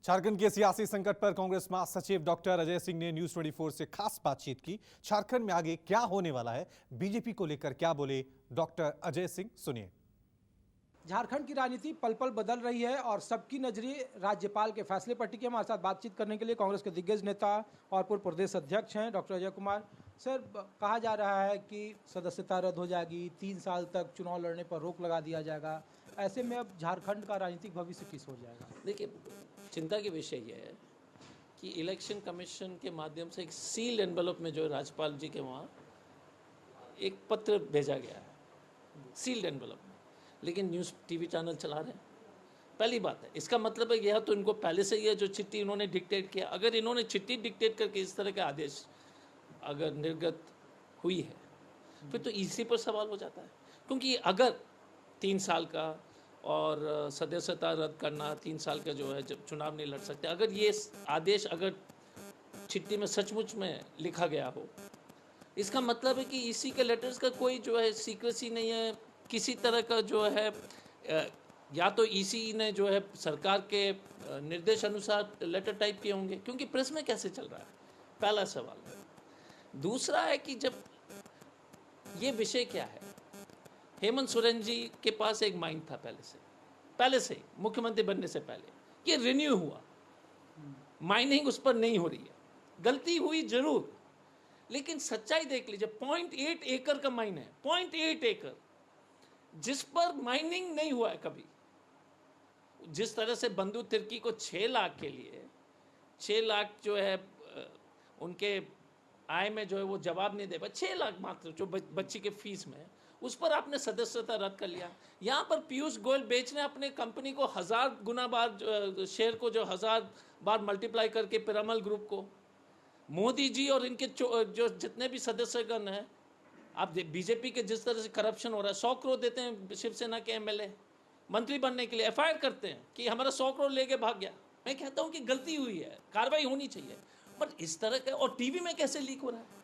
झारखंड के सियासी संकट पर कांग्रेस महासचिव डॉक्टर अजय सिंह ने न्यूज 24 से खास बातचीत की। झारखंड में आगे क्या होने वाला है, बीजेपी को लेकर क्या बोले डॉक्टर अजय सिंह, सुनिए। झारखंड की राजनीति पल पल बदल रही है और सबकी नजरें राज्यपाल के फैसले पर टिकी है। हमारे साथ बातचीत करने के लिए कांग्रेस के दिग्गज नेता और पूर्व प्रदेश अध्यक्ष हैं डॉक्टर अजय कुमार। सर, कहा जा रहा है कि सदस्यता रद्द हो जाएगी, 3 साल तक चुनाव लड़ने पर रोक लगा दिया जाएगा। ऐसे में अब झारखंड का राजनीतिक भविष्य किस हो जाएगा? देखिए, चिंता की विषय यह है कि इलेक्शन कमीशन के माध्यम से एक सील एनवेलप में जो राज्यपाल जी के वहाँ एक पत्र भेजा गया है, सील्ड एनवेलप में, लेकिन न्यूज़ टीवी चैनल चला रहे हैं। पहली बात है, इसका मतलब है यह तो इनको पहले से ही है जो चिट्ठी इन्होंने डिक्टेट किया। अगर इन्होंने चिट्ठी डिक्टेट करके इस तरह के आदेश अगर निर्गत हुई है फिर तो इसी पर सवाल हो जाता है, क्योंकि अगर 3 साल का और सदस्यता रद्द करना, 3 साल का जो है जब चुनाव नहीं लड़ सकते, अगर ये आदेश अगर चिट्ठी में सचमुच में लिखा गया हो, इसका मतलब है कि इसी के लेटर्स का कोई जो है सीक्रेसी नहीं है, किसी तरह का जो है या तो ईसी ने जो है सरकार के निर्देश अनुसार लेटर टाइप किए होंगे, क्योंकि प्रेस में कैसे चल रहा है, पहला सवाल है। दूसरा है कि जब ये विषय क्या है, हेमंत सोरेन जी के पास एक माइंड था पहले से ही, मुख्यमंत्री बनने से पहले। ये रिन्यू हुआ, माइनिंग उस पर नहीं हो रही है, गलती हुई जरूर, लेकिन सच्चाई देख लीजिए, 0.8 एकड़ का माइन है, 0.8 एकड़, जिस पर माइनिंग नहीं हुआ है कभी। जिस तरह से बंधु तिर्की को 6 लाख के लिए 6 लाख जो है उनके आय में जो है वो जवाब नहीं दे पाए, 6 लाख मात्र जो बच्ची के फीस में, उस पर आपने सदस्यता रद्द कर लिया। यहाँ पर पीयूष गोयल बेच रहे हैं अपने कंपनी को 1000 गुना बार, शेयर को जो 1000 बार मल्टीप्लाई करके पिरामल ग्रुप को। मोदी जी और इनके जो जितने भी सदस्यगण हैं, आप बीजेपी के जिस तरह से करप्शन हो रहा है, 100 करोड़ देते हैं शिवसेना के एमएलए मंत्री बनने के लिए, एफआईआर करते हैं कि हमारा 100 करोड़ लेके भाग गया। मैं कहता हूं कि गलती हुई है, कार्रवाई होनी चाहिए, पर इस तरह का और टीवी में कैसे लीक हो रहा है?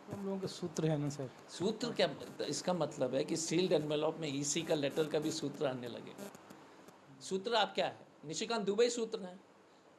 हम लोगों के सूत्र है ना सर। सूत्र क्या? इसका मतलब है कि सील्ड एनवेलप में ईसी का लेटर का भी सूत्र आने लगेगा। सूत्र आप क्या है, निशिकांत दुबे सूत्र है,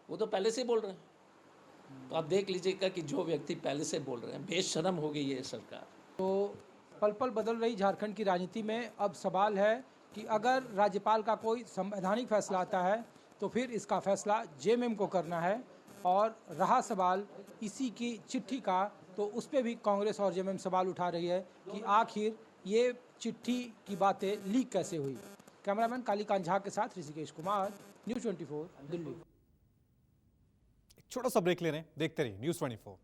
वो तो पहले से बोल रहे हैं। तो आप देख लीजिएगा कि जो व्यक्ति पहले से बोल रहे हैं, बेशर्म हो गई है सरकार। तो पल पल बदल रही झारखंड की राजनीति में अब सवाल है कि अगर राज्यपाल का कोई संवैधानिक फैसला आता है तो फिर इसका फैसला जेएमएम को करना है। और रहा सवाल इसी की चिट्ठी का, तो उस पर भी कांग्रेस और जेएमएम सवाल उठा रही है कि आखिर ये चिट्ठी की बातें लीक कैसे हुई। कैमरामैन कालीकांत झा के साथ ऋषिकेश कुमार, न्यूज़ 24 दिल्ली। छोटा सा ब्रेक ले रहे हैं, देखते रहिए न्यूज 24।